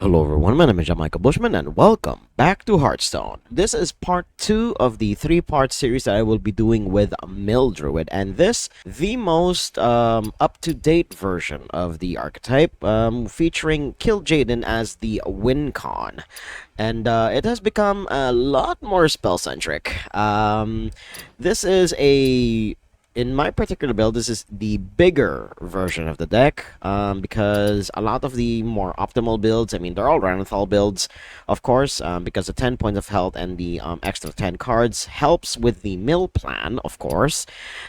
Hello everyone, my name is Michael Bushman and welcome back to Hearthstone. This is part 2 of the 3-part series that I will be doing with Mill Druid, and this, the most up-to-date version of the archetype, featuring Kil'jaeden as the win con. And it has become a lot more spell-centric. This is in my particular build, this is the bigger version of the deck, because a lot of the more optimal builds, I mean, they're all Ranithal builds, of course, because the 10 points of health and the extra 10 cards helps with the mill plan, of course,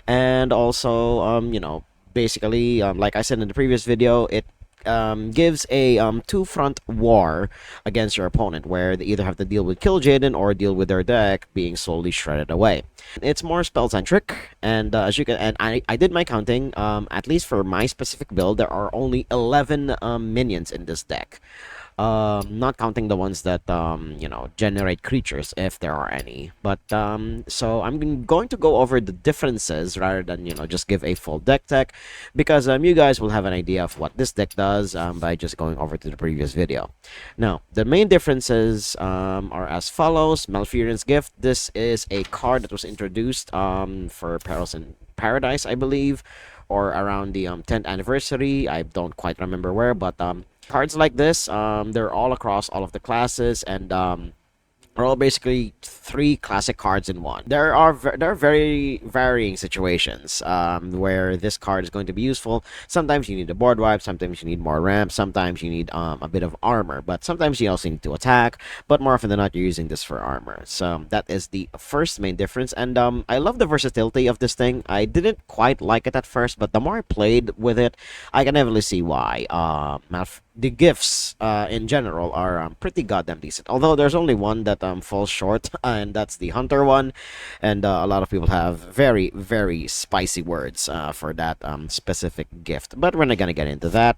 and also, basically, like I said in the previous video, it gives a two-front war against your opponent, where they either have to deal with Kil'jaeden or deal with their deck being slowly shredded away. It's more spell-centric, and as you can, and I did my counting. At least for my specific build, there are only 11 minions in this deck. Not counting the ones that generate creatures, if there are any. But so I'm going to go over the differences rather than just give a full deck tech, because you guys will have an idea of what this deck does by just going over to the previous video. Now, the main differences are as follows. Malfeasance Gift. This is a card that was introduced for Perils in Paradise, I believe, or around the 10th anniversary. I don't quite remember where, but cards like this, they're all across all of the classes, and are all basically 3 classic cards in one. There are very varying situations where this card is going to be useful. Sometimes you need a board wipe, sometimes you need more ramp, sometimes you need a bit of armor, but sometimes you also need to attack, but more often than not you're using this for armor. So that is the first main difference, and I love the versatility of this thing. I didn't quite like it at first, but the more I played with it, I can definitely see why. The gifts in general are pretty goddamn decent, although there's only one that falls short, and that's the hunter one, and a lot of people have very spicy words for that specific gift, but we're not gonna get into that.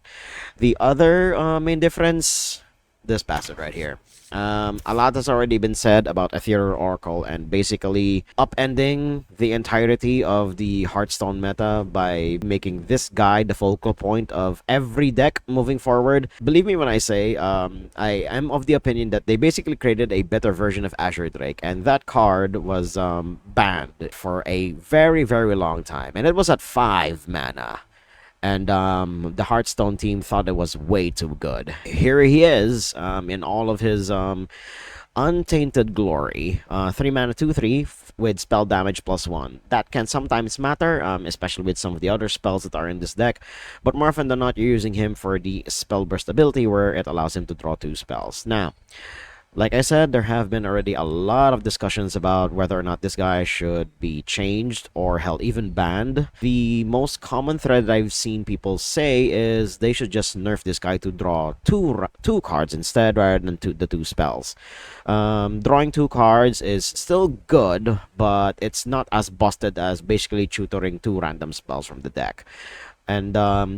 The other main difference, this bastard right here. A lot has already been said about Ethereal Oracle and basically upending the entirety of the Hearthstone meta by making this guy the focal point of every deck moving forward. Believe me when I say I am of the opinion that they basically created a better version of Azure Drake, and that card was banned for a very long time, and it was at 5 mana. And the Hearthstone team thought it was way too good. Here he is in all of his untainted glory. 3 mana 2/3 with spell damage +1. That can sometimes matter, especially with some of the other spells that are in this deck. But more often than not, you're using him for the spell burst ability, where it allows him to draw 2 spells. Now, like I said, there have been already a lot of discussions about whether or not this guy should be changed or hell even banned. The most common thread that I've seen people say is they should just nerf this guy to draw two cards instead, rather than the 2 spells. Drawing 2 cards is still good, but it's not as busted as basically tutoring 2 random spells from the deck. And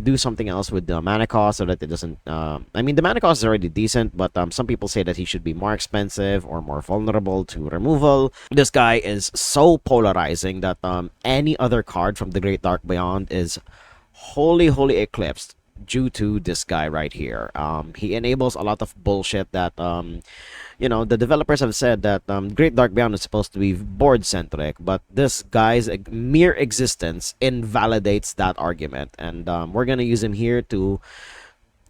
do something else with the mana cost so that it doesn't I mean, the mana cost is already decent, but some people say that he should be more expensive or more vulnerable to removal. This guy is so polarizing that any other card from the Great Dark Beyond is wholly eclipsed due to this guy right here. He enables a lot of bullshit that the developers have said that Great Dark Beyond is supposed to be board-centric, but this guy's mere existence invalidates that argument, and we're gonna use him here to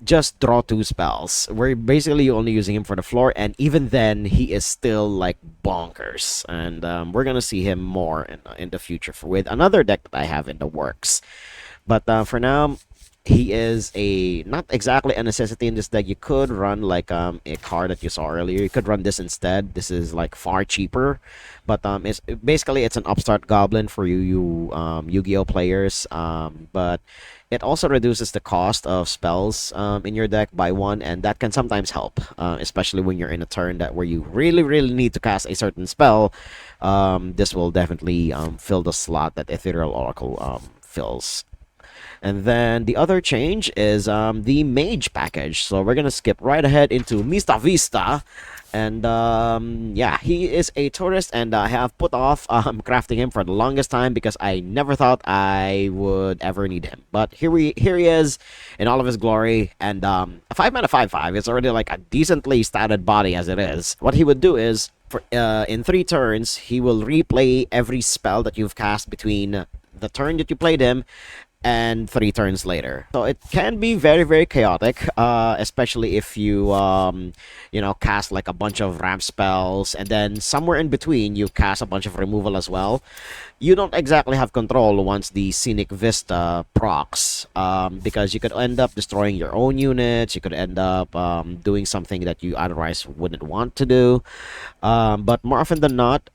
just draw 2 spells. We're basically only using him for the floor, and even then, he is still like bonkers, and we're gonna see him more in the future with another deck that I have in the works. But for now, he is not exactly a necessity in this deck. You could run like a card that you saw earlier. You could run this instead. This is like far cheaper, but it's an upstart goblin for you Yu-Gi-Oh players. But it also reduces the cost of spells in your deck by 1, and that can sometimes help, especially when you're in a turn where you really need to cast a certain spell. This will definitely fill the slot that Ethereal Oracle fills. And then the other change is the mage package. So we're gonna skip right ahead into Mista Vista, And yeah, he is a tourist, and I have put off crafting him for the longest time because I never thought I would ever need him. But here he is in all of his glory, and a 5-mana 5/5 is already like a decently statted body as it is. What he would do is, for in 3 turns, he will replay every spell that you've cast between the turn that you played him and 3 turns later. So it can be very, very chaotic, especially if you, you know, cast like a bunch of ramp spells, and then somewhere in between you cast a bunch of removal as well. You don't exactly have control once the Scenic Vista procs, because you could end up destroying your own units, you could end up doing something that you otherwise wouldn't want to do. But more often than not,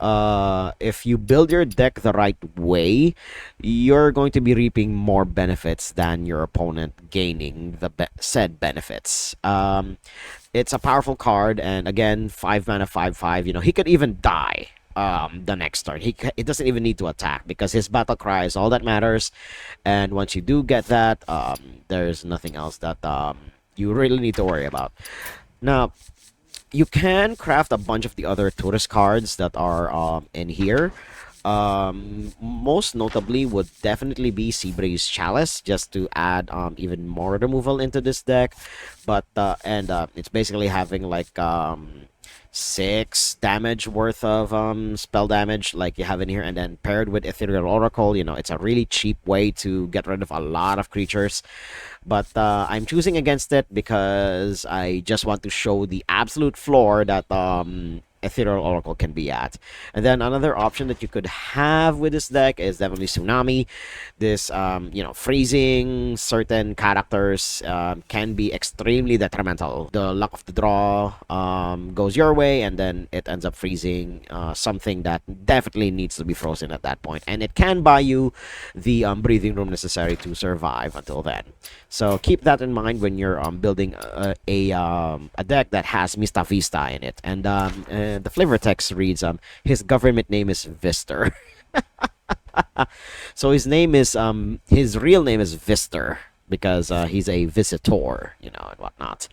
if you build your deck the right way, you're going to be reaping more benefits than your opponent gaining the said benefits. It's a powerful card, and again, 5-mana 5/5. You know, he could even die the next turn. It doesn't even need to attack because his battle cry is all that matters. And once you do get that, there's nothing else that you really need to worry about. Now, you can craft a bunch of the other tourist cards that are in here. Most notably would definitely be Seabreeze Chalice, just to add even more removal into this deck. But it's basically having like 6 damage worth of spell damage like you have in here, and then paired with Ethereal Oracle, you know, it's a really cheap way to get rid of a lot of creatures. But I'm choosing against it because I just want to show the absolute floor that Ethereal Oracle can be at. And then another option that you could have with this deck is definitely Tsunami. This, you know, freezing certain characters can be extremely detrimental. The luck of the draw goes your way, and then it ends up freezing something that definitely needs to be frozen at that point. And it can buy you the breathing room necessary to survive until then. So keep that in mind when you're building a deck that has Mista Vista in it. And the flavor text reads, his government name is Vister. So his name is his real name is Vister because he's a visitor, you know, and whatnot.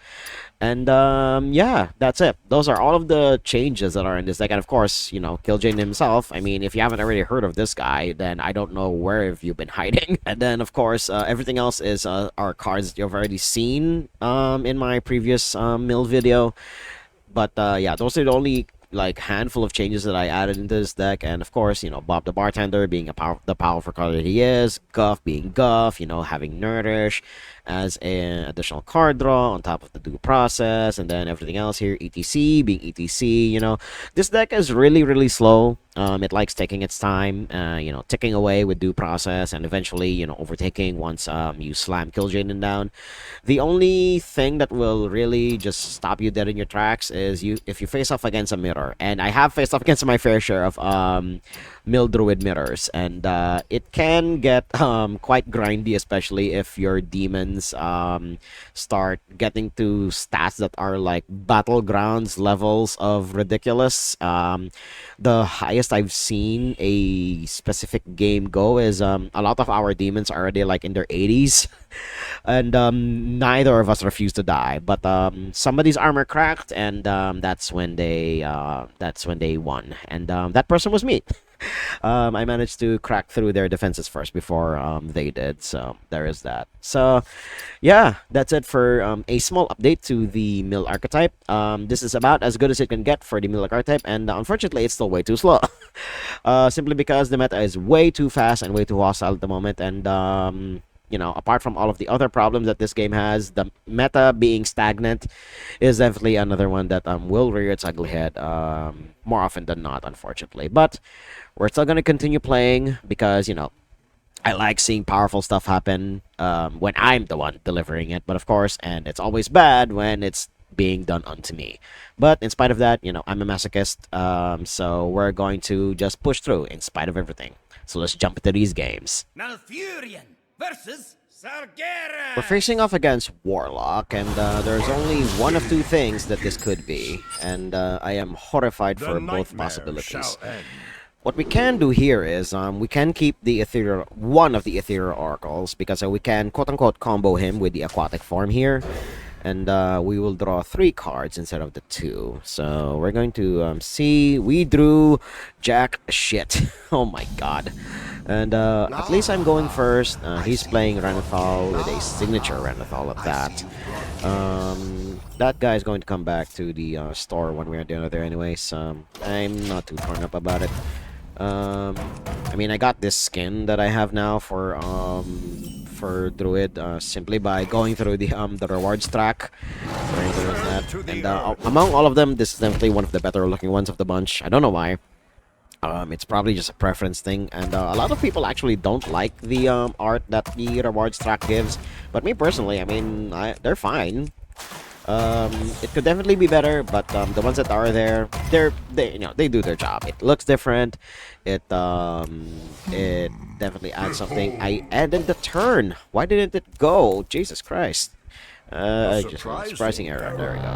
And yeah, that's it. Those are all of the changes that are in this deck. And of course, you know, Kil'jaeden himself. I mean, if you haven't already heard of this guy, then I don't know where have you been hiding. And then of course, everything else is are cards that you've already seen in my previous mill video. But yeah, those are the only like handful of changes that I added into this deck. And of course, you know, Bob the Bartender being the powerful card that he is, Guff being Guff, you know, having Nourish as an additional card draw on top of the due process, and then everything else here, ETC being ETC. You know, this deck is really, really slow. It likes taking its time, you know, ticking away with due process, and eventually, you know, overtaking once you slam Kil'jaeden down. The only thing that will really just stop you dead in your tracks is if you face off against a mirror. And I have faced off against my fair share of Mill Druid mirrors, and it can get quite grindy, especially if your demons start getting to stats that are like battlegrounds levels of ridiculous. The highest I've seen a specific game go is a lot of our demons are already like in their 80s. And neither of us refused to die, but somebody's armor cracked, and that's when they won, and that person was me. I managed to crack through their defenses first before they did, so there is that. So yeah, that's it for a small update to the mill archetype. This is about as good as it can get for the mill archetype, and unfortunately it's still way too slow. Simply because the meta is way too fast and way too hostile at the moment. And you know, apart from all of the other problems that this game has, the meta being stagnant is definitely another one that will rear its ugly head more often than not, unfortunately. But we're still going to continue playing because, you know, I like seeing powerful stuff happen when I'm the one delivering it. But of course, and it's always bad when it's being done unto me. But in spite of that, you know, I'm a masochist, so we're going to just push through in spite of everything. So let's jump into these games. Malfurion versus Sargeras. We're facing off against Warlock, and there's only one of two things that this could be, and I am horrified for both possibilities. What we can do here is we can keep the one of the Ethereal Oracles, because we can quote-unquote combo him with the aquatic form here. and we will draw 3 cards instead of the 2. So we're going to see. We drew jack shit. Oh my god. And at least I'm going first. He's playing Renathal with a signature Renathal at that. That guy is going to come back to the store one way or the other anyways. I'm not too torn up about it. I mean, I got this skin that I have now for Druid simply by going through the rewards track. So there's that. And among all of them, this is definitely one of the better looking ones of the bunch. I don't know why. It's probably just a preference thing, and a lot of people actually don't like the art that the rewards track gives. But me personally, I mean, they're fine. It could definitely be better, but the ones that are there, they do their job. It looks different. It definitely adds something. I added the turn. Why didn't it go? Jesus Christ. Just surprising error. There we go.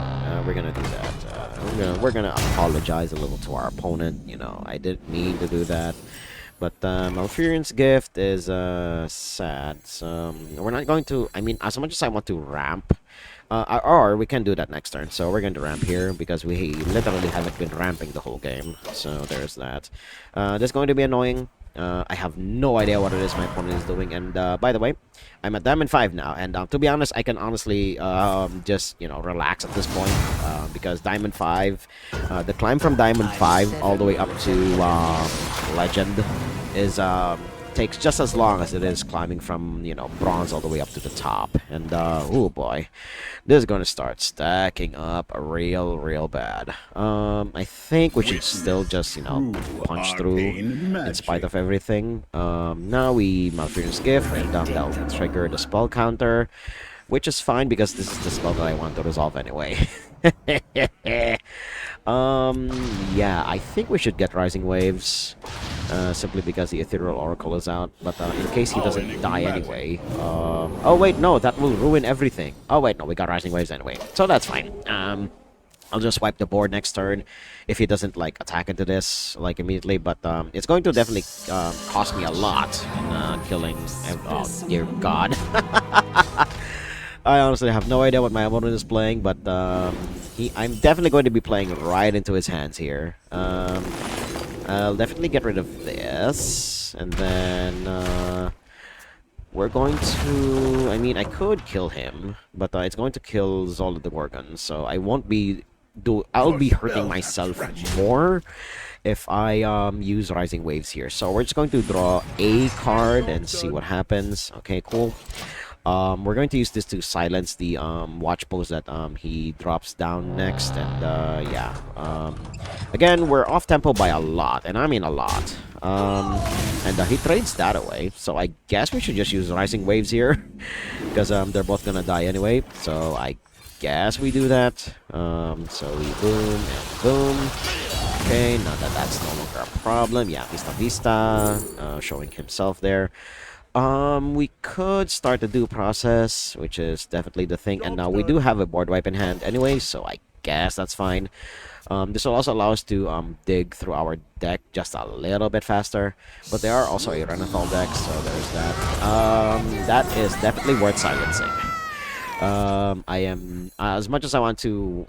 We're gonna do that. We're gonna apologize a little to our opponent. You know, I didn't mean to do that. But Malfurion's gift is sad. So we're not going to. I mean, as much as I want to ramp, or we can do that next turn. So we're going to ramp here because we literally haven't been ramping the whole game. So there's that. This is going to be annoying. I have no idea what it is my opponent is doing. And by the way, I'm at Diamond 5 now. And to be honest, I can honestly just, relax at this point. Because Diamond 5, the climb from Diamond 5 all the way up to Legend is takes just as long as it is climbing from, Bronze all the way up to the top. And, oh boy, this is going to start stacking up real bad. I think we should still just, punch through in spite of everything. Now we Malfurion's Gift, and that'll trigger the spell counter, which is fine because this is the spell that I want to resolve anyway. Yeah, I think we should get Rising Waves, simply because the Ethereal Oracle is out, but in case he doesn't die anyway. Oh wait, no, that will ruin everything. Oh wait, no, we got Rising Waves anyway, so that's fine. I'll just wipe the board next turn if he doesn't attack into this immediately, but it's going to definitely cost me a lot in killing. Oh dear God. I honestly have no idea what my opponent is playing, but I'm definitely going to be playing right into his hands here. I'll definitely get rid of this, and then we're going to. I mean, I could kill him, but it's going to kill Zola the Gorgon, so I won't be. I'll be hurting myself more if I use Rising Waves here. So we're just going to draw a card and see what happens. Okay, cool. We're going to use this to silence the watch post that he drops down next, and yeah. Again, we're off tempo by a lot, and I mean a lot. And he trades that away, so I guess we should just use Rising Waves here, because they're both gonna die anyway. So I guess we do that. So we boom and boom. Okay, now that's no longer a problem. Yeah, Vista, showing himself there. We could start the do process, which is definitely the thing, and now we do have a board wipe in hand anyway, so I guess that's fine. This will also allow us to dig through our deck just a little bit faster, but they are also a Renathal deck, so there's that. That is definitely worth silencing. I am, as much as I want to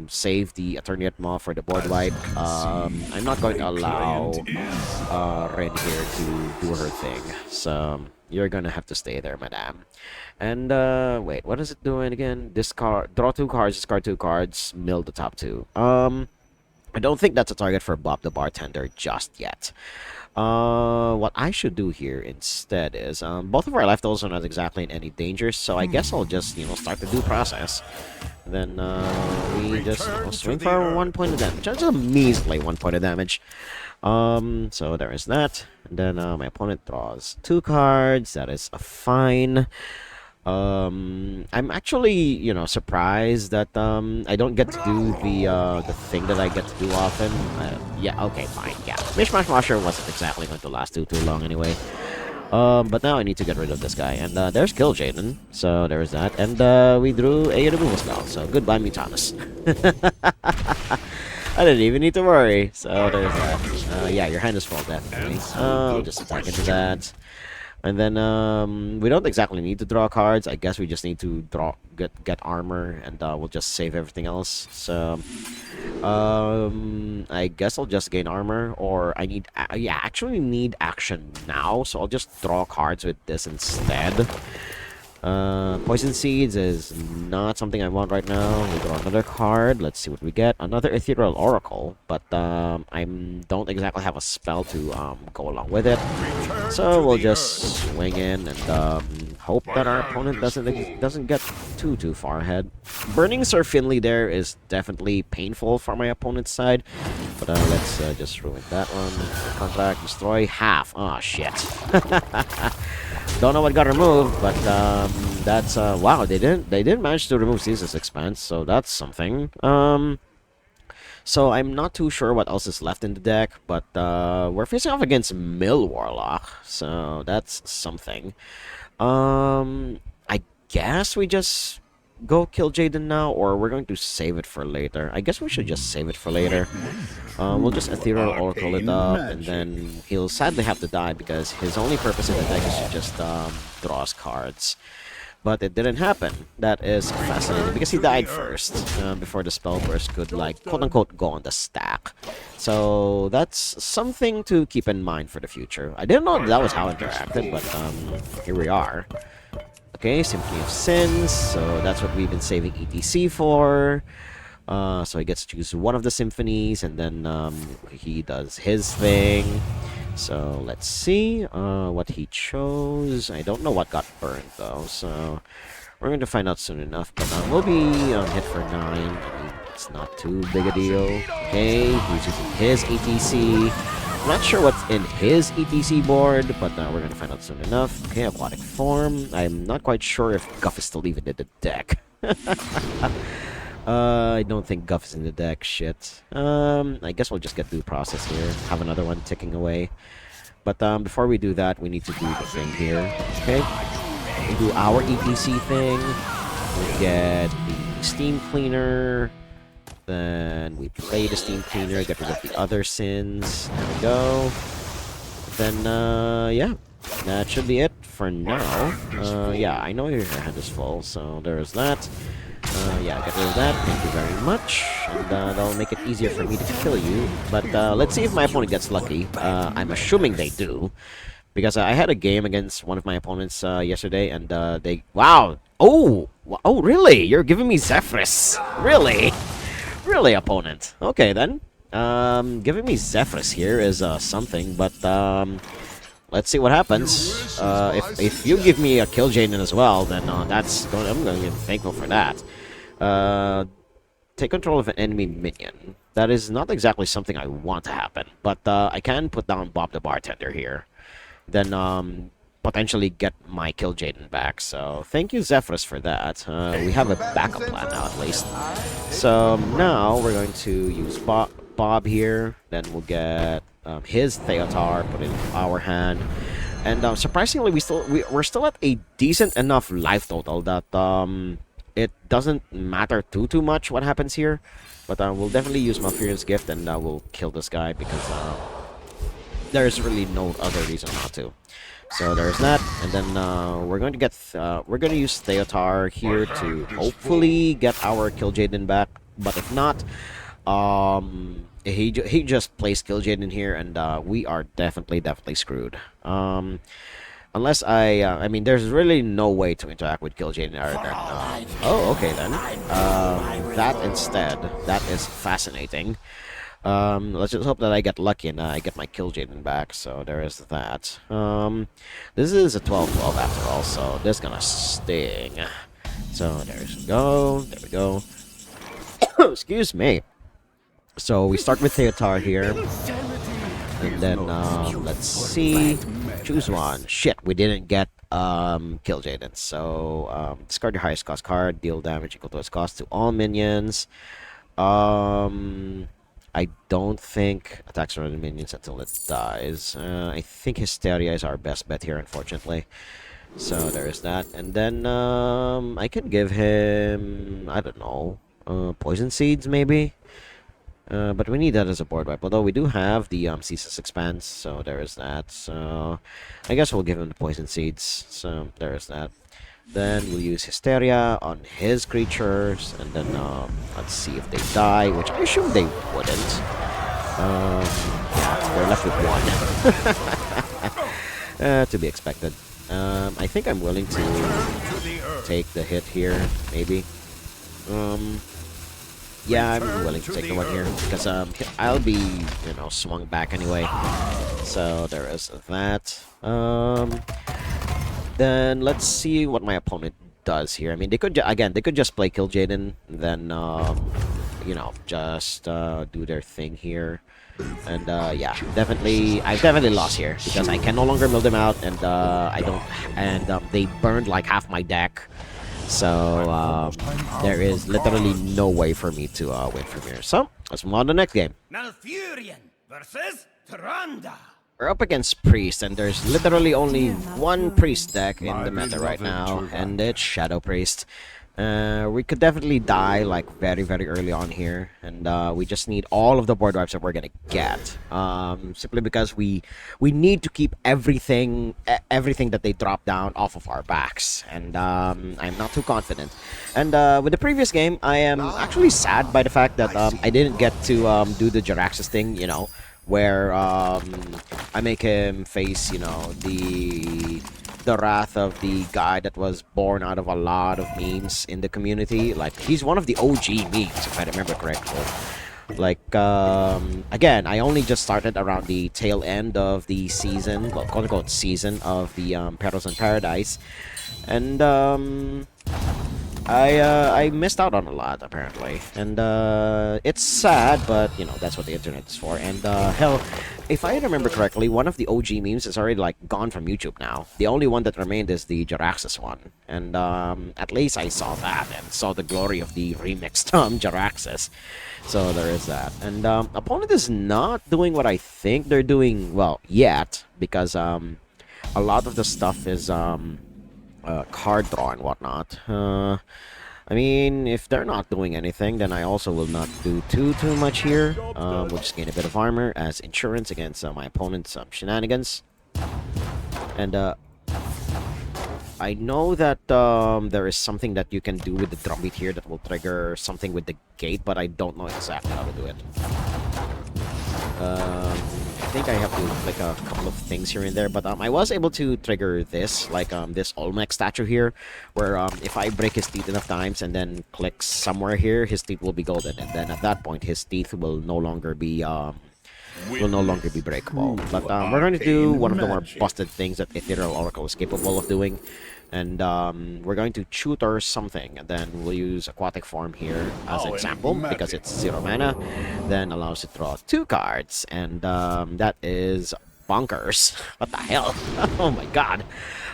save the Attorney at Maw for the board wipe, I'm not going to allow Ren here to do her thing. So you're gonna have to stay there, madame. And wait, what is it doing again? Discard, draw 2 cards, discard 2 cards, mill the top 2. I don't think that's a target for Bob the Bartender just yet. What I should do here instead is, both of our leftovers are not exactly in any danger, so I guess I'll just, start the due process. Then, we just, swing for 1 point of damage. Just a measly 1 point of damage. So there is that. And then, my opponent draws 2 cards. That is fine. I'm actually, surprised that I don't get to do the thing that I get to do often. Yeah, okay, fine. Yeah, Mishmash Washer wasn't exactly going to last too long anyway. But now I need to get rid of this guy, and there's Kil'jaeden. So there's that, and we drew a removal spell. So goodbye, Mutanus. I didn't even need to worry. So there's that. Yeah, your hand is full, definitely. Just attack into that. And then we don't exactly need to draw cards. I guess we just need to get armor, and we'll just save everything else. So I guess I'll just gain armor, or I need yeah, actually need action now, so I'll just draw cards with this instead. Poison Seeds is not something I want right now. We draw another card. Let's see what we get. Another Ethereal Oracle, but I don't exactly have a spell to go along with it. So we'll just swing in and hope that our opponent doesn't get too far ahead. Burning Sir Finley there is definitely painful for my opponent's side, but let's just ruin that one. Contract, destroy half. Oh shit. Don't know what got removed, but that's wow. They didn't manage to remove Caesar's Expanse, so that's something. So I'm not too sure what else is left in the deck, but we're facing off against Mill Warlock, so that's something. I guess we just go Kil'jaeden now, or we're going to save it for later. I guess we should just save it for later. We'll just Ethereal Oracle it up, and then he'll sadly have to die because his only purpose in the deck is to just draw us cards. But it didn't happen. That is fascinating because he died first before the spell burst could, like, quote-unquote go on the stack. So that's something to keep in mind for the future. I didn't know that was how it interacted, but here we are. Okay, Symphony of Sins, so that's what we've been saving ETC for. So he gets to choose one of the symphonies, and then he does his thing. So let's see what he chose. I don't know what got burned, though, so we're going to find out soon enough. But we'll be hit for 9. I mean, it's not too big a deal. Okay, he's using his ETC. I'm not sure what's in his ETC board, but we're going to find out soon enough. Okay, Aquatic Form. I'm not quite sure if Guff is still even in the deck. I don't think Guff is in the deck. Shit. I guess we'll just get through the process here. Have another one ticking away. But before we do that, we need to do the thing here. Okay? We do our ETC thing. We get the Steam Cleaner. Then we play the Steam Cleaner, get rid of the other sins. There we go. Then, yeah. That should be it for now. Yeah, I know your hand is full, so there's that. Yeah, get rid of that. Thank you very much. And that'll make it easier for me to kill you. But let's see if my opponent gets lucky. I'm assuming they do. Because I had a game against one of my opponents yesterday, and they... Wow! Oh! Oh, really? You're giving me Zephyrus? Really? Really, opponent? Okay, then. Giving me Zephyrus here is something, but let's see what happens. If you give me a Kil'jaeden as well, then I'm going to be thankful for that. Take control of an enemy minion. That is not exactly something I want to happen, but I can put down Bob the Bartender here. Then potentially get my Kil'jaeden back. So thank you, Zephyrus, for that. We have a backup plan now, at least. So now we're going to use Bob here. Then we'll get his Theotar, put it in our hand. And surprisingly, we're still at a decent enough life total that it doesn't matter too much what happens here. But we'll definitely use Malfurion's Gift, and we'll kill this guy because there's really no other reason not to. So there's that, and then we're going to use Theotar here to hopefully get our Kil'jaeden back. But if not, he just plays Kil'jaeden here, and we are definitely screwed. Unless I mean, there's really no way to interact with Kil'jaeden other than oh, okay then. That instead, that is fascinating. Let's just hope that I get lucky and I get my Kil'jaeden back, so there is that. This is a 12-12 after all, so this is gonna sting. So there we go. Excuse me. So we start with Theotar here. And then, let's see. Choose one. Shit, we didn't get Kil'jaeden. So, discard your highest cost card, deal damage equal to its cost to all minions. I don't think attacks on the minions until it dies. I think Hysteria is our best bet here, unfortunately. So there is that. And then I can give him, I don't know, Poison Seeds maybe? But we need that as a board wipe. Although we do have the Ceaseless Expanse, so there is that. So I guess we'll give him the Poison Seeds. So there is that. Then we'll use Hysteria on his creatures, and then let's see if they die, which I assume they wouldn't. Yeah, they're left with one. To be expected. I think I'm willing to take the hit here, maybe. Yeah, I'm willing to take the one here because I'll be, you know, swung back anyway. So there is that. Then let's see what my opponent does here. I mean, they could again, they could just play Kil'jaeden, then you know, just do their thing here. And yeah, definitely, I've definitely lost here because I can no longer mill them out, and I don't, and they burned like half my deck. So there is literally no way for me to win from here. So let's move on to the next game. Malfurion versus Tyrande. We're up against Priest, and there's literally only one Priest deck in the meta right now, and it's Shadow Priest. We could definitely die like very, very early on here, and we just need all of the board wipes that we're gonna get. Simply because we need to keep everything that they drop down off of our backs, and I'm not too confident. And with the previous game, I am actually sad by the fact that I didn't get to do the Jaraxxus thing, you know, where I make him face, you know, the wrath of the guy that was born out of a lot of memes in the community. Like, he's one of the OG memes, if I remember correctly. Like, again, I only just started around the tail end of the season, well, quote-unquote season of the Perils in Paradise. And, I missed out on a lot, apparently. And, it's sad, but, you know, that's what the internet is for. And, hell, if I remember correctly, one of the OG memes is already, like, gone from YouTube now. The only one that remained is the Jaraxxus one. And, at least I saw that and saw the glory of the remixed, Jaraxxus. So there is that. And, opponent is not doing what I think they're doing, well, yet. Because, a lot of the stuff is, card draw and whatnot. I mean, if they're not doing anything, then I also will not do too much here. We'll just gain a bit of armor as insurance against my opponent's shenanigans. And I know that there is something that you can do with the drumbeat here that will trigger something with the gate, but I don't know exactly how to do it. I think I have to like a couple of things here and there, but I was able to trigger this, like this Olmec statue here, where if I break his teeth enough times and then click somewhere here, his teeth will be golden, and then at that point his teeth will no longer be breakable. But we're going to do one of the more busted things that Ethereal Oracle is capable of doing. And we're going to tutor something, and then we'll use Aquatic Form here as an example, because it's 0 mana, then allows you to draw 2 cards, and that is bonkers. What the hell? Oh my god.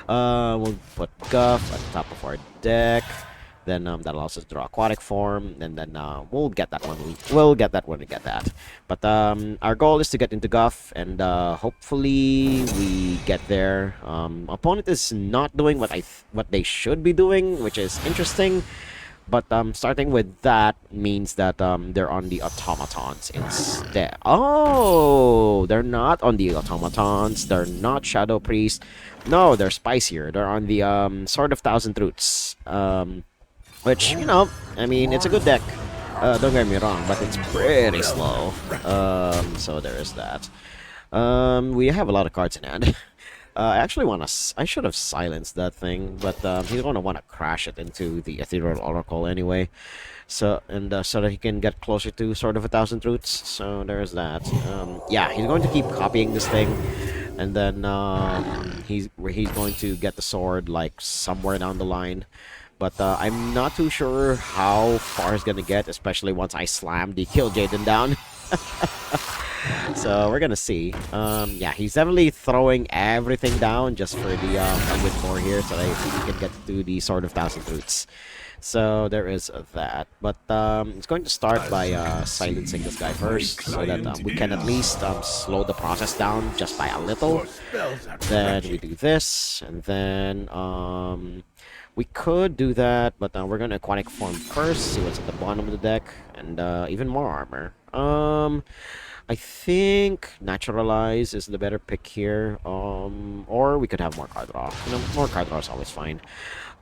We'll put Guff at the top of our deck, then that allows us to draw Aquatic Form, and then we'll get that one. We'll get that when we get that. But our goal is to get into Guff, and hopefully we get there. Opponent is not doing what they should be doing, which is interesting. But starting with that means that they're on the automatons instead. Oh, they're not on the automatons. They're not Shadow Priest. No, they're spicier. They're on the Sword of Thousand Roots. Which, you know, I mean, it's a good deck. Don't get me wrong, but it's pretty slow. So there is that. We have a lot of cards in hand. I actually want to... I should have silenced that thing, but he's going to want to crash it into the Ethereal Oracle anyway. So, and so that he can get closer to Sword of a Thousand Roots. So there's that. Yeah, he's going to keep copying this thing. And then he's going to get the sword, like, somewhere down the line. But I'm not too sure how far it's gonna get, especially once I slam the Kil'jaeden down. So we're gonna see. Yeah, he's definitely throwing everything down just for the win more here, so that he can get to the Sword of Thousand Roots. So there is that. But it's going to start by silencing this guy first, so that we can at least slow the process down just by a little. Then we do this, and then we could do that, but we're gonna aquatic form first, see what's at the bottom of the deck, and even more armor. I think Naturalize is the better pick here, or we could have more card draw. You know, more card draw is always fine.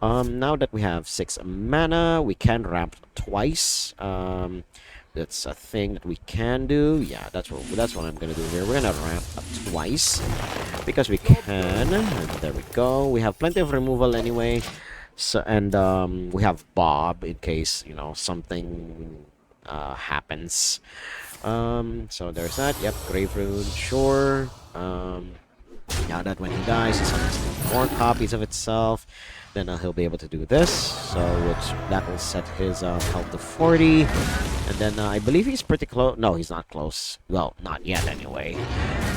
Now that we have 6 mana, we can ramp twice. That's a thing that we can do. Yeah, that's what I'm gonna do here. We're gonna ramp up twice because we can. And there we go. We have plenty of removal anyway. So and we have Bob in case something happens. So there's that. Yep, Grave Rune, sure. Now that when he dies, it summons 4 copies of itself. Then he'll be able to do this, so that will set his health to 40. And then I believe he's pretty close. No, he's not close. Well, not yet anyway.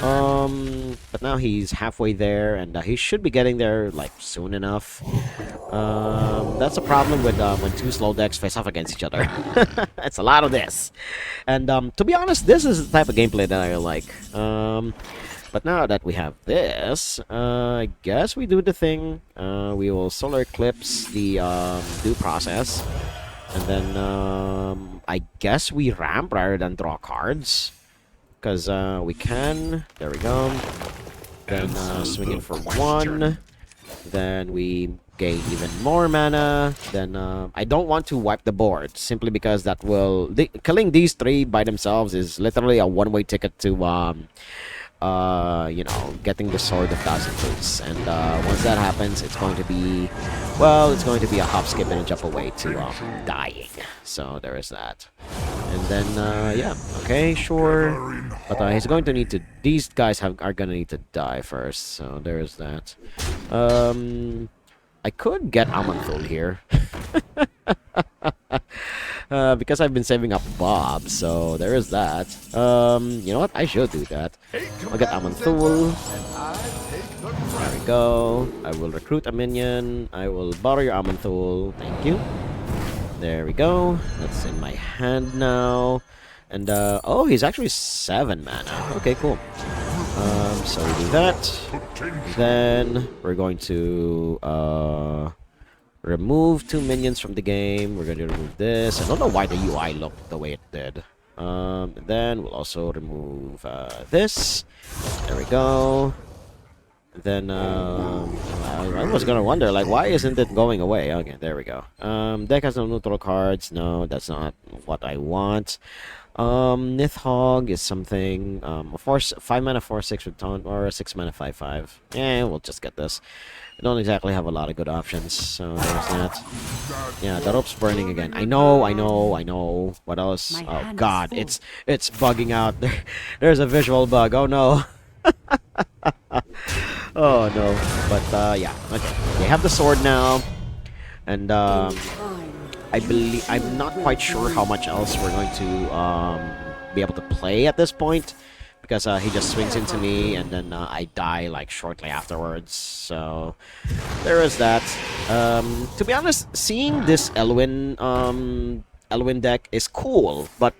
But now he's halfway there, and he should be getting there like soon enough. That's a problem with when 2 slow decks face off against each other. It's a lot of this, and to be honest, this is the type of gameplay that I like. But now that we have this, I guess we do the thing. We will solar eclipse the due process. And then I guess we ramp rather than draw cards. Because we can. There we go. Then swing in for 1. Then we gain even more mana. Then I don't want to wipe the board. Simply because that will... killing these 3 by themselves is literally a one-way ticket to... getting the Sword of Thousand Fruits, and once that happens, it's going to be, a hop, skip, and a jump away to dying. So there is that, and then yeah, okay, sure, but he's going to need to. These guys are gonna need to die first, so there is that. I could get Amanthul here. Because I've been saving up Bob, so there is that. You know what? I should do that. I'll get Amanthul. There we go. I will recruit a minion. I will borrow your Amanthul. Thank you. There we go. That's in my hand now. And, oh, he's actually 7 mana. Okay, cool. So we do that. Then we're going to, remove 2 minions from the game. We're going to remove this. I don't know why the UI looked the way it did. Then we'll also remove this. There we go. Then I was gonna wonder, like, why isn't it going away? Okay, there we go. Deck has no neutral cards. No, that's not what I want. Nithhogg is something. 5 mana 4/6 with taunt, or a 6 mana 5/5. Yeah, we'll just get this. I don't exactly have a lot of good options, so there's that. Yeah, the rope's burning again. I know. What else? Oh God, it's bugging out. There's a visual bug. Oh no. Oh no. But yeah, okay. They have the sword now, and I'm not quite sure how much else we're going to be able to play at this point. Because he just swings into me, and then I die like shortly afterwards. So there is that. To be honest, seeing this Elwyn deck is cool, but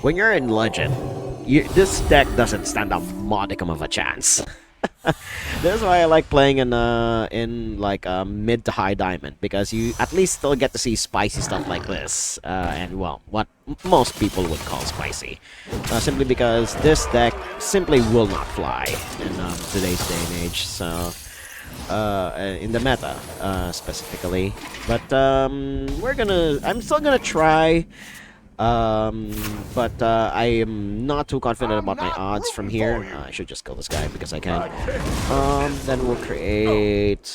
when you're in Legend, this deck doesn't stand a modicum of a chance. That's why I like playing in like mid to high diamond, because you at least still get to see spicy stuff like this, and well, what most people would call spicy, simply because this deck simply will not fly in today's day and age. So in the meta specifically, but I'm still gonna try. But I am not too confident about my odds from here. I should just kill this guy because I can. Then we'll create,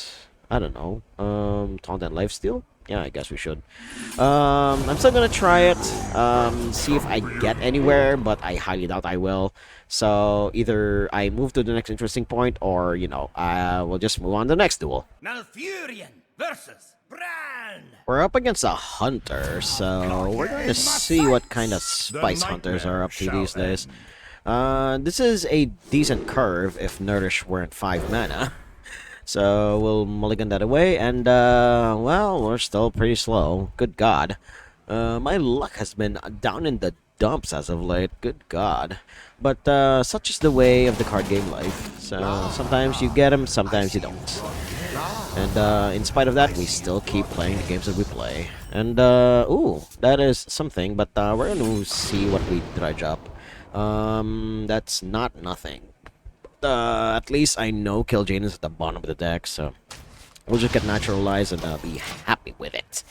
I don't know, Taunt and Lifesteal? Yeah, I guess we should. I'm still gonna try it, see if I get anywhere, but I highly doubt I will. So either I move to the next interesting point, or, we'll just move on to the next duel. Malfurion versus Bran! We're up against a hunter, so we're going to see what kind of spice hunters are up to these days. This is a decent curve if Nourish weren't 5 mana. So we'll mulligan that away, and well, we're still pretty slow. Good God. My luck has been down in the dumps as of late. Good God. But such is the way of the card game life. So sometimes you get them, sometimes you don't. And in spite of that, we still keep playing the games that we play. And ooh, that is something. But we're gonna see what we dredge up. That's not nothing. At least I know Kil'jaeden is at the bottom of the deck, so we'll just get naturalized and be happy with it.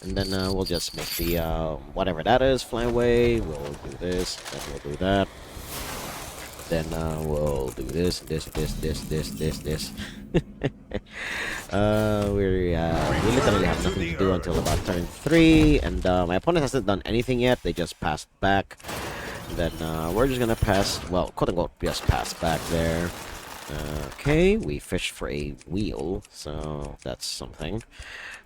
And then we'll just make the whatever that is fly away. We'll do this, then we'll do that. Then we'll do this. We literally have nothing to do until about turn 3, and my opponent hasn't done anything yet. They just passed back. And then we're just gonna pass, well, quote unquote, just pass back there. Okay, we fished for a wheel, so that's something.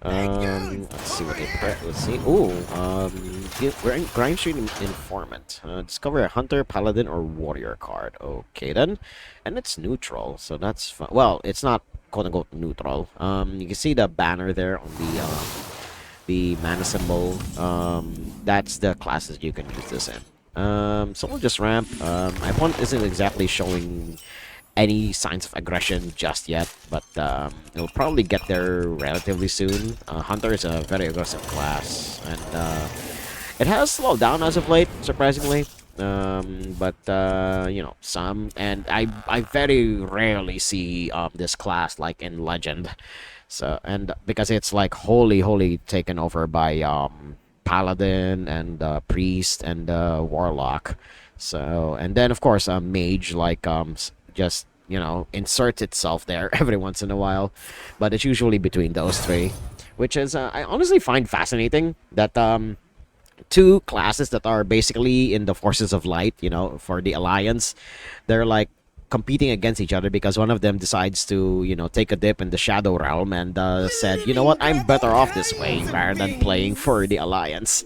Let's see what they let's see. Ooh, Grind Street Informant. Discover a hunter, paladin, or warrior card. Okay then, and it's neutral, so that's fun. Well, it's not quote unquote neutral. You can see the banner there on the mana symbol. That's the classes you can use this in. So we'll just ramp. My opponent isn't exactly showing any signs of aggression just yet, but it'll probably get there relatively soon. Hunter is a very aggressive class, and it has slowed down as of late, surprisingly. But you know, and I very rarely see this class like in Legend, so, and because it's like wholly taken over by Paladin and Priest and Warlock. So, and then of course Mage like just, you know, inserts itself there every once in a while, but it's usually between those three, which is I honestly find fascinating that two classes that are basically in the forces of light, you know, for the Alliance, they're like competing against each other because one of them decides to, you know, take a dip in the Shadow Realm and said, you know what, I'm better off this way rather than playing for the Alliance.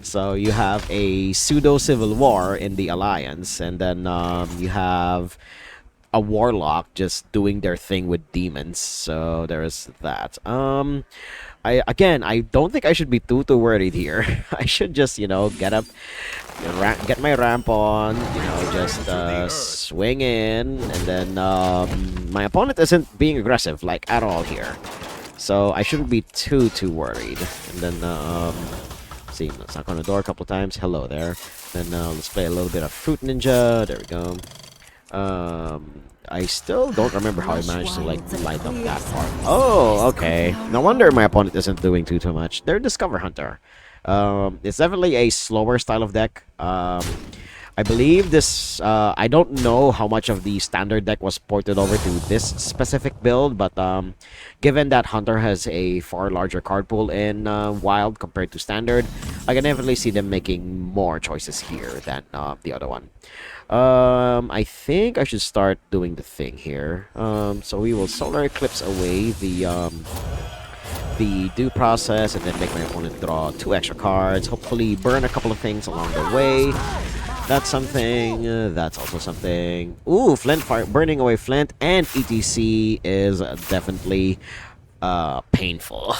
So you have a pseudo civil war in the Alliance, and then you have a warlock just doing their thing with demons. So there's that. I don't think I should be too worried here. I should just, you know, get up, get my ramp on, you know, just swing in, and then my opponent isn't being aggressive like at all here, so I shouldn't be too worried. And then see, let's knock on the door a couple times. Hello there. Then let's play a little bit of Fruit Ninja. There we go. I still don't remember how I managed to like light up that part. Oh, okay. No wonder my opponent isn't doing too much. They're Discover Hunter. It's definitely a slower style of deck. I believe this. I don't know how much of the standard deck was ported over to this specific build, but given that Hunter has a far larger card pool in Wild compared to Standard, I can definitely see them making more choices here than the other one. I think I should start doing the thing here. So we will Solar Eclipse away the due process, and then make my opponent draw 2 extra cards. Hopefully burn a couple of things along the way. That's something. That's also something. Ooh, Flint fire, burning away Flint and ETC is definitely painful.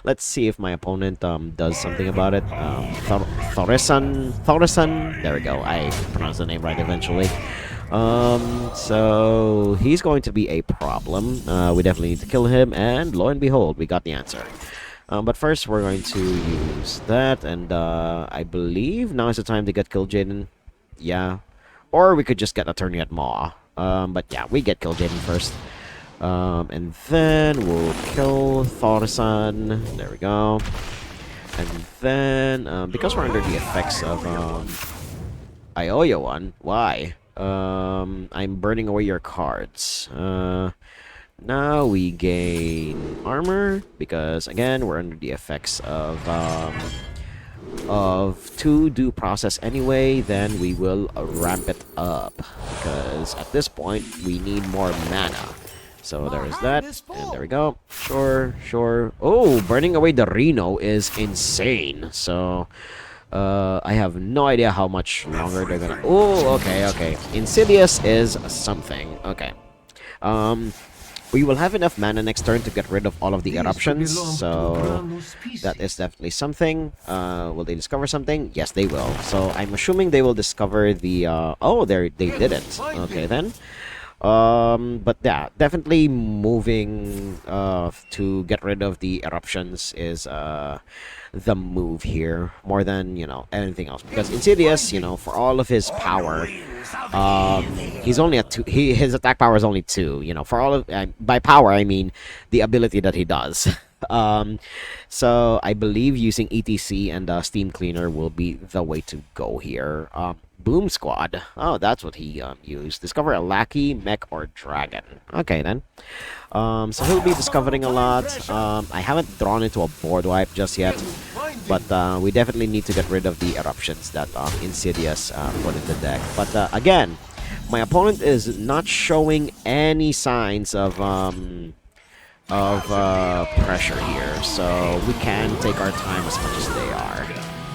Let's see if my opponent does something about it. Thorisan. There we go. I pronounced the name right eventually. So he's going to be a problem. We definitely need to kill him, and lo and behold, we got the answer. But first, we're going to use that, and I believe now is the time to get Kil'jaeden. Yeah. Or we could just get Attorney at Maw. But yeah, we get Kil'jaeden first. And then we'll kill Thorisan. There we go. And then, because we're under the effects of Ioya one, why? I'm burning away your cards. Now we gain armor because again we're under the effects of 2 due process anyway. Then we will ramp it up because at this point we need more mana. So there is that, and there we go. Sure. Oh, burning away the Reno is insane. So I have no idea how much longer they're gonna. Oh, okay. Insidious is something. Okay. We will have enough mana next turn to get rid of all of the eruptions, so that is definitely something. Will they discover something? Yes, they will. So I'm assuming they will discover the... oh, they didn't. Okay, then. But yeah, definitely moving to get rid of the eruptions is the move here more than, you know, anything else. Because Insidious, you know, for all of his power, he's only at 2. His attack power is only 2. You know, for all of by power I mean the ability that he does. So I believe using ETC and Steam Cleaner will be the way to go here. Boom Squad. Oh, that's what he used. Discover a lackey, mech, or dragon. Okay, then. So he'll be discovering a lot. I haven't drawn into a board wipe just yet, but we definitely need to get rid of the eruptions that Insidious put in the deck. But again, my opponent is not showing any signs of pressure here, so we can take our time as much as they are.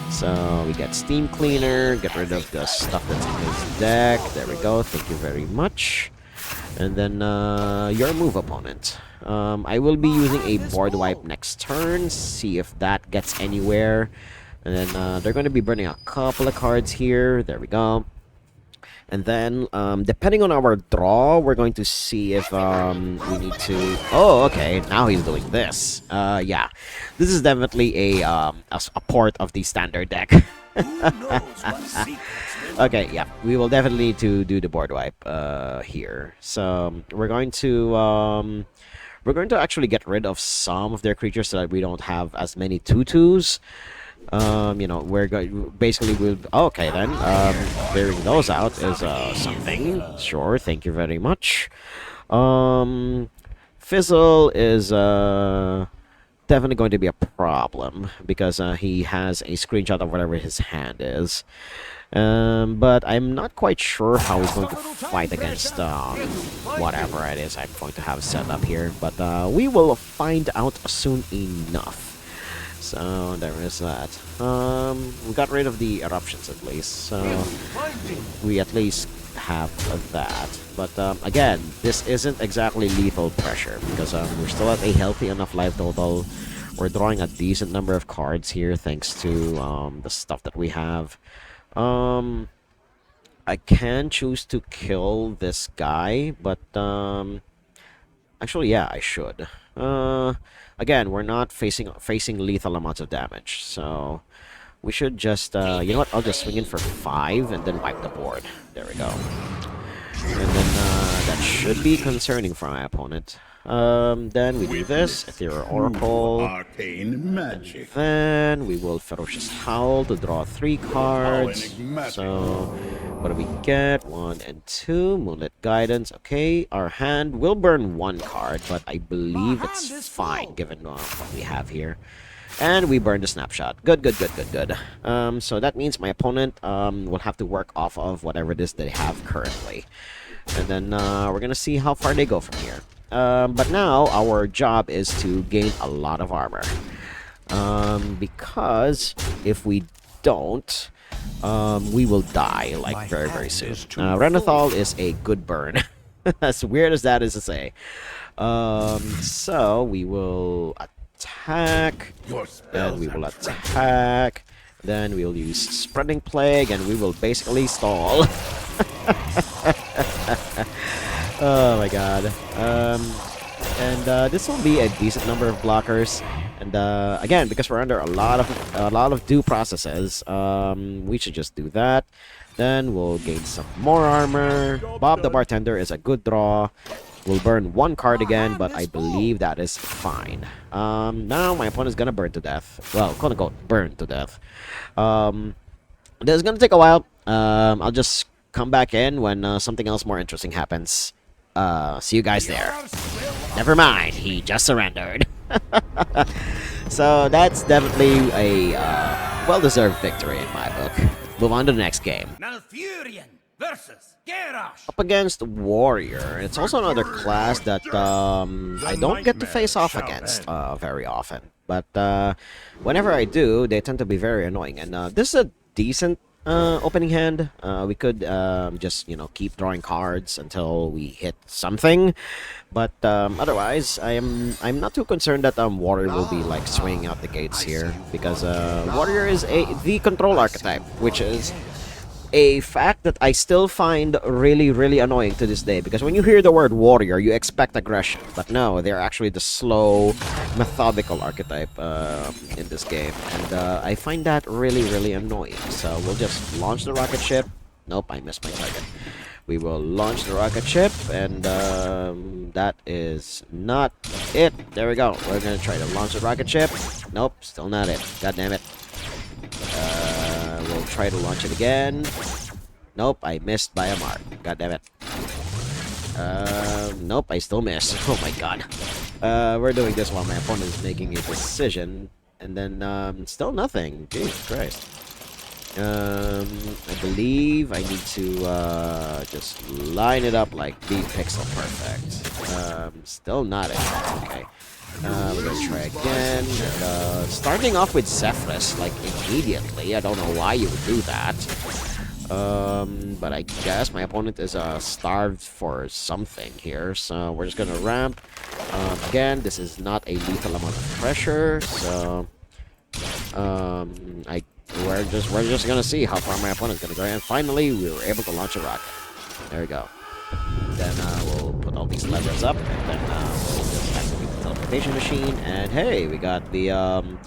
So we get Steam Cleaner, get rid of the stuff that's in his deck. There we go, thank you very much. And then your move, opponent. I will be using a board wipe next turn, see if that gets anywhere. And then they're going to be burning a couple of cards here. There we go. And then, depending on our draw, we're going to see if we need to... Oh, okay. Now he's doing this. Yeah. This is definitely a port of the standard deck. Okay, yeah. We will definitely need to do the board wipe here. So, we're going to actually get rid of some of their creatures so that we don't have as many 2/2s. You know, we're going basically we'll okay then. Clearing those out is something. Sure, thank you very much. Fizzle is definitely going to be a problem because he has a screenshot of whatever his hand is. But I'm not quite sure how he's going to fight against whatever it is I'm going to have set up here. But we will find out soon enough. So there is that. We got rid of the eruptions at least, so we at least have that. But again, this isn't exactly lethal pressure because we're still at a healthy enough life total. We're drawing a decent number of cards here thanks to the stuff that we have. I can choose to kill this guy, but actually, yeah, I should. Again, we're not facing lethal amounts of damage, so we should just, you know what, I'll just swing in for 5 and then wipe the board. There we go. And then that should be concerning for my opponent. Then we do this, Ethereal Oracle. Arcane magic. Then we will Ferocious Howl to draw 3 cards. So, what do we get? 1 and 2. Moonlit Guidance. Okay, our hand will burn 1 card, but I believe it's fine given what we have here. And we burn the Snapshot. Good, good, good, good, good. So that means my opponent will have to work off of whatever it is they have currently. And then we're gonna see how far they go from here. But now our job is to gain a lot of armor. Because if we don't, we will die like very, very soon. Renathal is a good burn. As weird as that is to say. So we will attack, then we will attack, then we'll use Spreading Plague, and we will basically stall. Oh my god. And this will be a decent number of blockers. And again, because we're under a lot of due processes, we should just do that. Then we'll gain some more armor. Bob the Bartender is a good draw. We'll burn 1 card again, but I believe that is fine. Now my opponent's gonna burn to death. Well, quote unquote, burn to death. This is gonna take a while. I'll just come back in when something else more interesting happens. See you guys there. Never mind, he just surrendered. So that's definitely a well-deserved victory in my book. Move on to the next game. Malfurion versus Garrosh. Up against Warrior. It's also another class that I don't get to face off against very often. But whenever I do, they tend to be very annoying. And this is a decent opening hand. We could just keep drawing cards until we hit something, but otherwise, I'm not too concerned that Warrior will be like swinging out the gates here because Warrior is the control archetype, which is a fact that I still find really, really annoying to this day, because when you hear the word warrior, you expect aggression, but no, they're actually the slow, methodical archetype in this game, and I find that really, really annoying. So we'll just launch the rocket ship. Nope, I missed my target. We will launch the rocket ship, and that is not it. There we go. We're gonna try to launch the rocket ship. Nope, still not it. God damn it. We'll try to launch it again. Nope, I missed by a mark. God damn it. Nope, I still miss. Oh my god. We're doing this while my opponent is making a decision. And then, still nothing. Jesus Christ. I believe I need to, just line it up like the pixel perfect. Still not it. Okay. We're gonna try again. Starting off with Zephyrus, like, immediately. I don't know why you would do that. But I guess my opponent is starved for something here, so we're just gonna ramp. Again, this is not a lethal amount of pressure, so we're just gonna see how far my opponent's gonna go. And finally, we were able to launch a rocket. There we go. Then we'll put all these levers up, and then we'll just activate the teleportation machine. And hey, we got the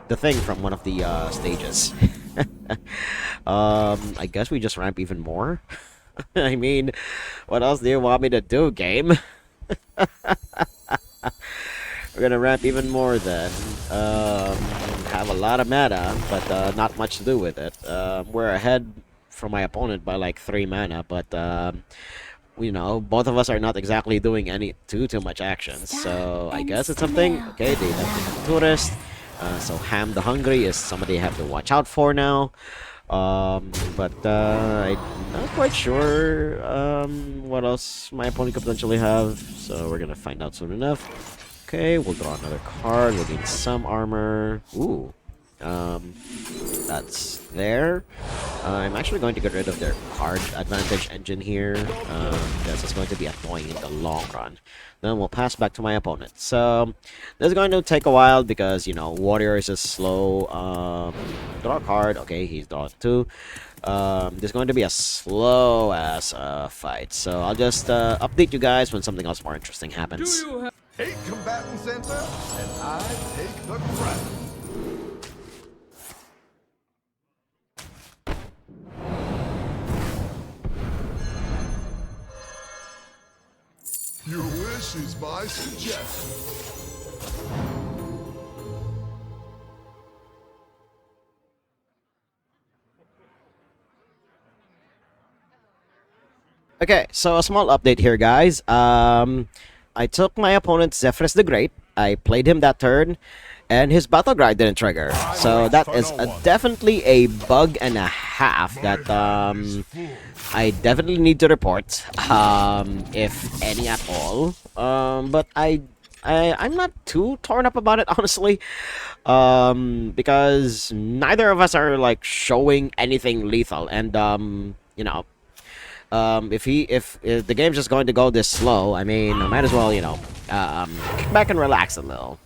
thing from one of the stages. I guess we just ramp even more. I mean, what else do you want me to do, game? We're gonna ramp even more then. Have a lot of mana, but not much to do with it. We're ahead from my opponent by like 3 mana, but both of us are not exactly doing too much action. So I guess it's something. Okay, they left the tourist. So Ham the Hungry is somebody I have to watch out for now. But I'm not quite sure what else my opponent could potentially have. So we're gonna find out soon enough. Okay, we'll draw another card. We'll gain some armor. Ooh. That's there. I'm actually going to get rid of their card advantage engine here, because it's going to be annoying in the long run. Then we'll pass back to my opponent. So this is going to take a while because Warrior is a slow. Draw a card. Okay, he's drawn 2. This is going to be a slow ass fight. So I'll just update you guys when something else more interesting happens. 8 combatants enter, and I take the crown. Your wish is my suggestion. Okay, so a small update here, guys. I took my opponent Zephyrus the Great. I played him that turn, and his battle cry didn't trigger. So that is definitely a bug and a half that I definitely need to report, if any at all. But I'm not too torn up about it, honestly, because neither of us are like showing anything lethal, and if the game's just going to go this slow, I mean, I might as well, kick back and relax a little,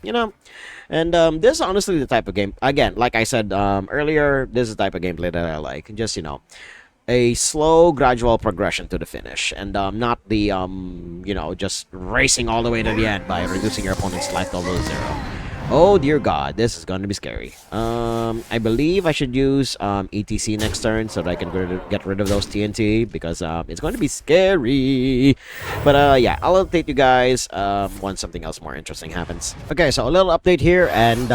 And this is honestly the type of game, again, like I said earlier, this is the type of gameplay that I like. Just, a slow, gradual progression to the finish, and not the, just racing all the way to the end by reducing your opponent's life total to 0. Oh dear god, this is going to be scary. I believe I should use ETC next turn so that I can get rid of those TNT, because it's going to be scary. But yeah, I'll update you guys once something else more interesting happens. Okay, so a little update here, and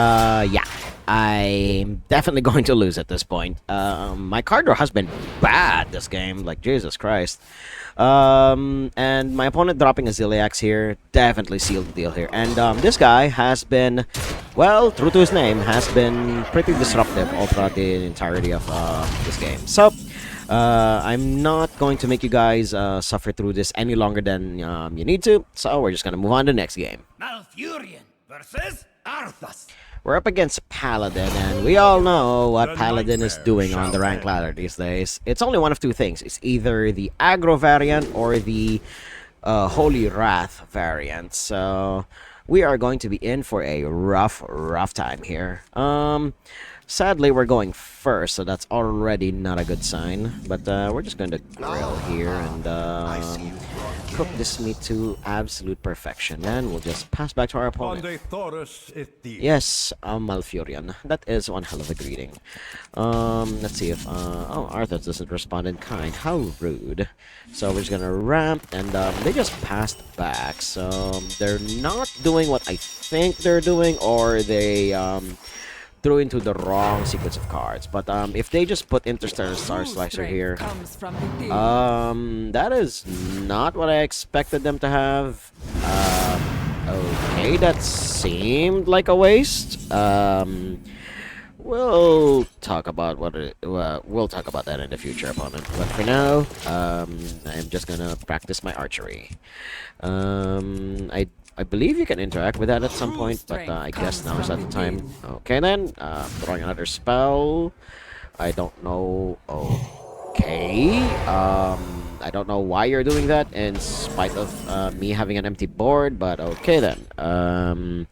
yeah, I'm definitely going to lose at this point. My card draw has been bad this game, like Jesus Christ. And my opponent dropping a Ziliax here definitely sealed the deal here. And this guy has been, well, true to his name, has been pretty disruptive all throughout the entirety of this game. So I'm not going to make you guys suffer through this any longer than you need to. So we're just gonna move on to the next game. Malfurion versus Arthas. We're up against Paladin, and we all know what The Paladin is nightmare doing on shall the rank end. ladder these days. It's only one of two things. It's either the aggro variant or the Holy Wrath variant. So we are going to be in for a rough time here. Sadly, we're going first, so that's already not a good sign. But we're just going to grill here and cook this meat to absolute perfection. And we'll just pass back to our opponent. Onde Thoris ithia. Yes, Malfurion. That is one hell of a greeting. Let's see if oh, Arthur doesn't respond in kind. How rude. So we're just gonna ramp, and they just passed back. So they're not doing what I think they're doing, or they threw into the wrong sequence of cards. But if they just put Interstellar Star Slicer here, that is not what I expected them to have. Okay, that seemed like a waste. We'll talk about we'll talk about that in the future, opponent. But for now, I'm just gonna practice my archery. I believe you can interact with that at some point, but I guess now is not the time. Okay then, throwing another spell. I don't know. Okay. I don't know why you're doing that in spite of me having an empty board, but okay then.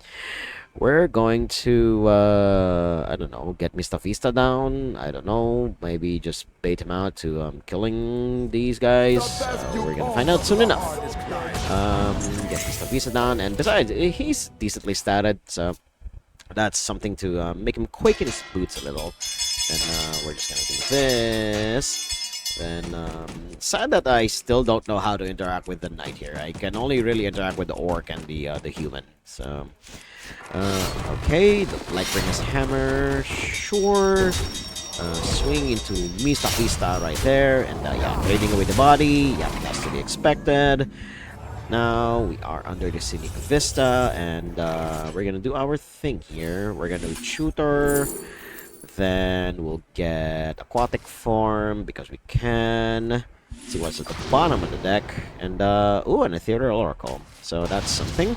We're going to, I don't know, get Mr. Vista down. I don't know, maybe just bait him out to killing these guys. We're gonna find out soon enough. Get Mr. Vista down, and besides, he's decently statted, so that's something to make him quake in his boots a little. And we're just gonna do this. Then, sad that I still don't know how to interact with the knight here. I can only really interact with the orc and the human. So, okay, the Lightbringer's hammer, sure. Swing into Mista Vista right there, and yeah, raiding away the body. Yeah, that's to be expected. Now we are under the Scenic Vista, and we're gonna do our thing here. We're gonna do Tutor. Then we'll get Aquatic Form because we can. See what's at the bottom of the deck. And, ooh, an Ethereal Oracle. So that's something.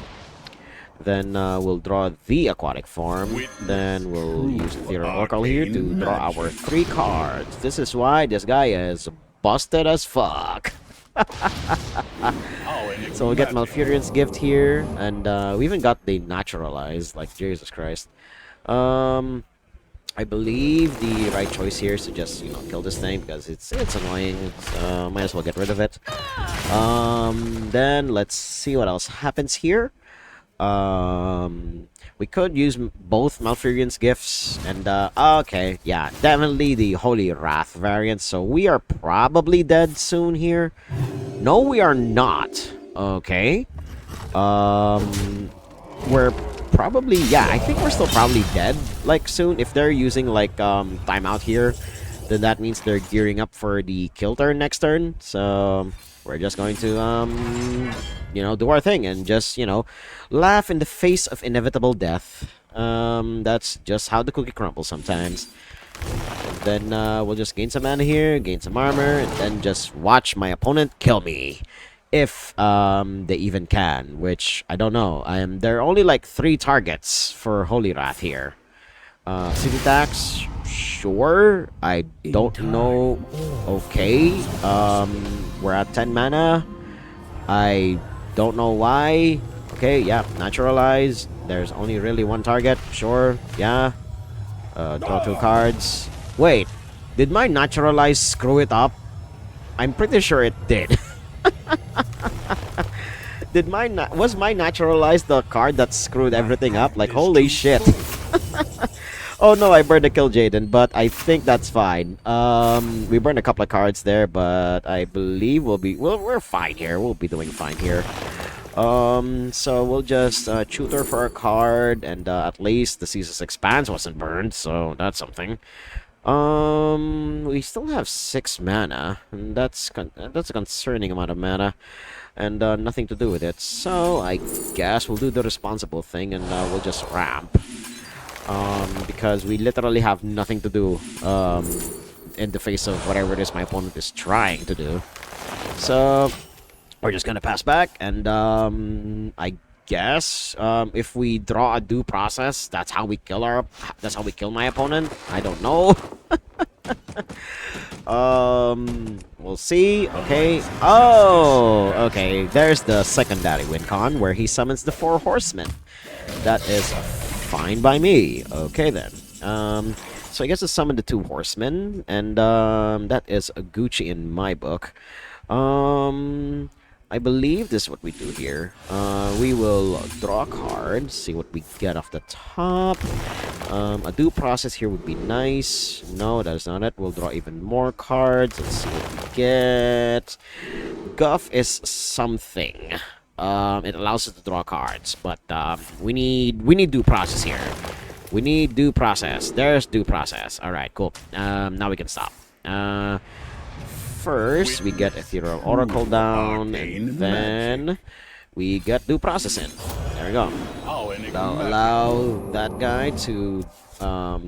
Then we'll draw the Aquatic Form. Then we'll use Ethereal Oracle here to draw our 3 cards. This is why this guy is busted as fuck. So we'll get Malfurion's Gift here. And we even got the Naturalized. Like, Jesus Christ. I believe the right choice here is to just, you know, kill this thing because it's annoying. So might as well get rid of it. Then let's see what else happens here. We could use both Malfurion's Gifts and okay, yeah, definitely the Holy Wrath variant. So we are probably dead soon here. No, we are not. Okay. We're probably, yeah, I think we're still probably dead, like, soon. If they're using, like, timeout here, then that means they're gearing up for the kill turn next turn. So, we're just going to, you know, do our thing and just, you know, laugh in the face of inevitable death. That's just how the cookie crumbles sometimes. And then, we'll just gain some mana here, gain some armor, and then just watch my opponent kill me. If they even can, which I don't know. There are only like 3 targets for Holy Wrath here. City Tax, sure. I don't know. Okay. We're at 10 mana. I don't know why. Okay, yeah, Naturalize. There's only really 1 target. Sure, yeah. Draw 2 cards. Wait, did my Naturalize screw it up? I'm pretty sure it did. Was my Naturalized the card that screwed everything up? Like, holy shit. Oh no, I burned the Kil'jaeden, but I think that's fine. We burned a couple of cards there, but I believe we're fine here. We'll be doing fine here. So we'll just tutor for a card, and at least the Caesar's Expanse wasn't burned, so that's something. We still have 6 mana, and that's a concerning amount of mana, and nothing to do with it. So I guess we'll do the responsible thing, and we'll just ramp, because we literally have nothing to do in the face of whatever it is my opponent is trying to do. So we're just gonna pass back, and I guess if we draw a due process, that's how we kill my opponent. I don't know. We'll see. Okay. Oh, okay. There's the secondary win con where he summons the 4 horsemen. That is fine by me. Okay then. So I guess I summon the 2 horsemen, and that is a Gucci in my book. I believe this is what we do here. We will draw a card, see what we get off the top. A due process here would be nice. No, that is not it. We'll draw even more cards. Let's see what we get. Guff is something. It allows us to draw cards, but we need due process here. We need due process. There's due process. All right, cool. Now we can stop. First, we get Ethereal Oracle down, and then we get due process in. There we go. Now allow that guy to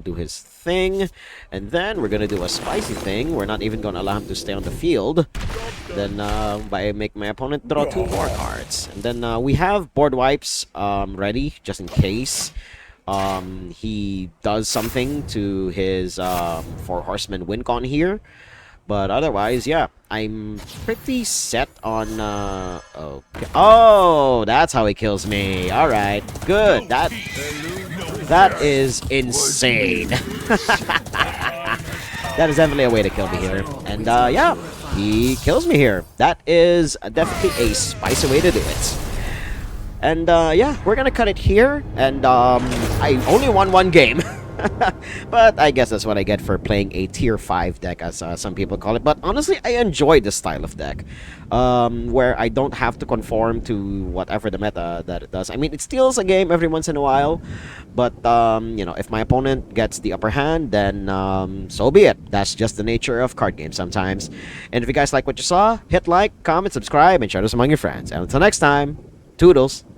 do his thing, and then we're gonna do a spicy thing. We're not even gonna allow him to stay on the field. Then by make my opponent draw 2 more cards, and then we have board wipes ready just in case he does something to his 4 horsemen win con here. But otherwise, yeah, I'm pretty set on, okay. Oh, that's how he kills me. All right, good. That is insane. That is definitely a way to kill me here. And, yeah, he kills me here. That is definitely a spicy way to do it. And, yeah, we're gonna cut it here. And, I only won 1 game. But I guess that's what I get for playing a tier 5 deck, as some people call it. But honestly, I enjoy this style of deck, where I don't have to conform to whatever the meta that it does. I mean, it steals a game every once in a while, but you know, if my opponent gets the upper hand, then so be it. That's just the nature of card games sometimes. And if you guys like what you saw, hit like, comment, subscribe, and share this among your friends. And until next time, toodles!